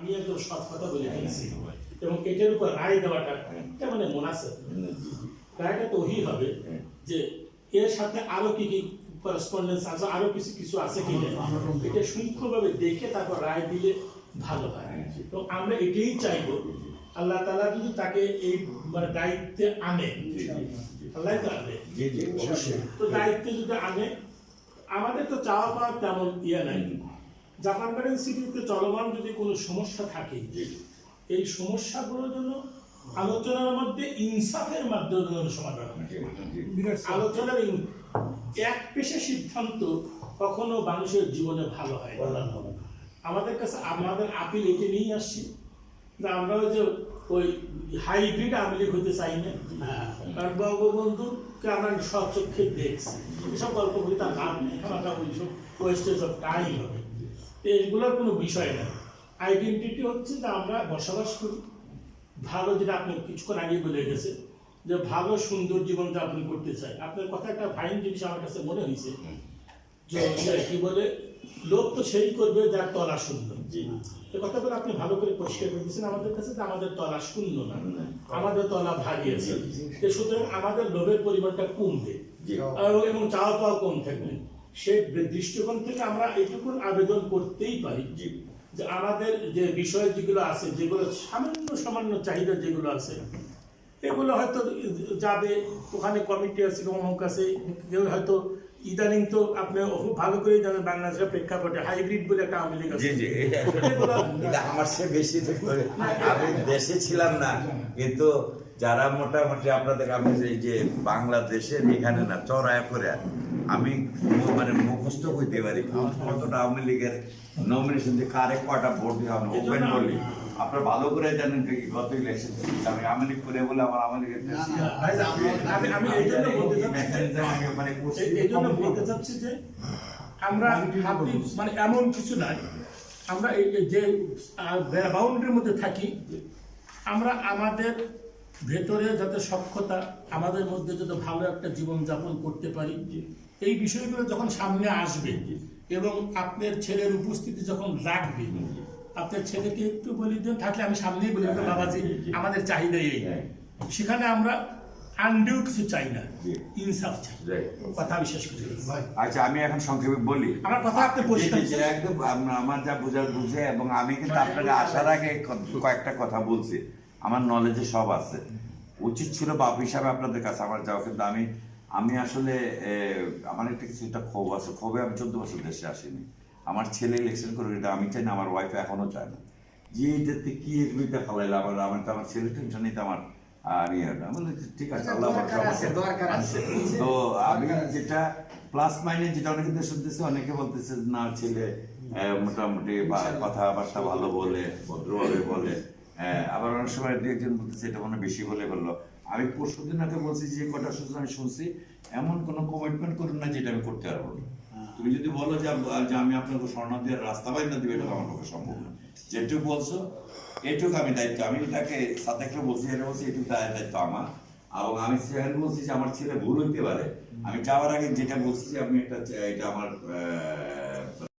আমি একদম সৎ কথা বলে দিয়েছি এবং এটার উপর রায় দেওয়াটা মানে মুনাসিব রায়টা তো ওই হবে যে এর সাথে আরো কি কি করেসপন্ডেন্স আছে, আরো কিছু কিছু আছে কি না, এটা সূক্ষ্মভাবে দেখে তারপর রায় দিলে ভালো হয়। তো আমরা এটাই চাইবো আল্লাহ তাআলা যদি তাকে এই মানে দায়িত্বে আনে, আল্লাহ তো আনে, তো দায়িত্বে যদি আনে, আমাদের তো চাওয়া পাওয়া তেমন ইয়ে নাই। জাপান গার্ডেন সিটিতে চলমান যদি কোনো সমস্যা থাকে, এই সমস্যাগুলোর জন্য আলোচনার মধ্যে ইনসাফের মাধ্যমে সমাধান হয়। আলোচনার এক পেশে সিদ্ধান্ত কখনো মানুষের জীবনে ভালো হয় না। আমাদের কাছে আমাদের আপিল এটি নিয়ে আসছি যে আমরা ওই যে ওই হাইব্রিড আওয়ামী হইতে চাই না, কারণ বঙ্গবন্ধুকে আমরা স্বচক্ষে দেখছি, এসব গল্প করি তার লাভ নেই, আমরা ওইসব ওয়েস্টেজ অফ টাইম হবে। এগুলোর কোনো বিষয় না। আইডেন্টিটি হচ্ছে যে আমরা বসবাস করি ভালো, যেটা আপনি কিছুক্ষণ আগে বলে গেছে যে ভালো সুন্দর জীবন যাপন করতে চাই। আপনার কথা একটা ফাইন জিনিস আমার কাছে মনে হয়েছে যে কি বলে, লোক তো সেই করবে যার তলা শূন্য। এই কথাগুলো আপনি ভালো করে পরিষ্কার করে দিচ্ছেন আমাদের কাছে যে আমাদের তলা শূন্য না, আমাদের তলা ভারী আছে। সুতরাং আমাদের লোভের পরিমাণটা কমবে এবং চাওয়া পাওয়া কম থাকবে। সে দৃষ্টিকোণ থেকে আমরা এইটুকু আবেদন করতেই পারি যে আমাদের যে বিষয় যেগুলো আছে, যেগুলো সামান্য চাহিদা যেগুলো আছে, এগুলো হয়তো যাবে, ওখানে কমিটি আছে, অমুক আছে, কেউ হয়তো ইদানিং তো আপনি খুব ভালো করেই জানেন বাংলাদেশের প্রেক্ষাপটে হাইব্রিড বলে একটা আওয়ামী লীগ আছে। এটা আমার সে বেশি আমি দেশে ছিলাম না, কিন্তু যারা মোটামুটি আপনাদের আমি যে বাংলাদেশের এখানে না চড়ায় করে আমি মানে মুখস্থ করতে পারি কতটা আওয়ামী লীগের নমিনেশন দিয়ে কারে কটা ভোট দিয়ে আমি ওপেন করলি। আপনারা ভালো করে জানেন গত ইলেকশন আমি আওয়ামী লীগ করে বলে আমার আওয়ামী লীগের আমি এই জন্য বলতে চাচ্ছি যে আমরা মানে এমন কিছু নাই, আমরা এই যে বাউন্ডারির মধ্যে থাকি, আমরা আমাদের ভেতরে যাতে সক্ষমতা, আমাদের মধ্যে যাতে ভালো একটা জীবন যাপন করতে পারি, এই বিষয়গুলো যখন সামনে আসবে এবং আপনার ছেলের উপস্থিতি যখন রাখবে, আপনার ছেলেকে একটু বলি দেন, থাকলে আমি সামনেই বলি বাবাজি আমাদের চাহিদা এই, সেখানে আমরা আন্ডেও কিছু চাই না, ইনসাফ চাই। কথা বিশেষ করে আচ্ছা আমি এখন সংক্ষেপে বলি আমার কথা, আপনি একদম আমার যা বোঝার বুঝে, এবং আমি কিন্তু আপনাকে আসার আগে কয়েকটা কথা বলছি, আমার নলেজে সব আছে। উচিত ছিল বাপ হিসাবে আপনাদের কাছে আমার যাওয়া, কিন্তু আমি আসলে আমার একটা কিছুটা ক্ষোভ আছে। ক্ষোভে আমি 14 বছর দেশে আসিনি। আমার ছেলে ইলেকশন করে, এটা আমি চাই না, আমার ওয়াইফ এখনো চায় না যে এটাতে কি এগুলিতে ফেলাইলে আমার ছেলে টেনশন নিতে আমার ঠিক আছে। তো আমি যেটা প্লাস মাইনে যেটা অনেকে শুনতেছি, অনেকে বলতেছে না ছেলে মোটামুটি কথাবার্তা ভালো বলে, ভদ্রভাবে বলে, আবার অনেক সময় দু একজন বলতেছে এটা মনে বেশি বলে বললো। আমি পরশুদিন আগে বলছি যে কটা সূচনা আমি শুনছি, এমন কোনো কমিটমেন্ট করুন না যেটা আমি করতে পারবো না। তুমি যদি বলো যে আমি আপনাকে শরণার্থীর রাস্তা বাইরে দিবে, এটা আমার পক্ষে সম্ভব না। যেটুকু বলছো এটুকু আমি দায়িত্ব, আমি এটাকে সাথে বলছি, এটা বলছি এটুকু দায়িত্ব আমার। এবং আমি সেখানে বলছি যে আমার ছেলে ভুল হইতে পারে, আমি যাওয়ার আগে যেটা বলছি যে আমি এটা আমার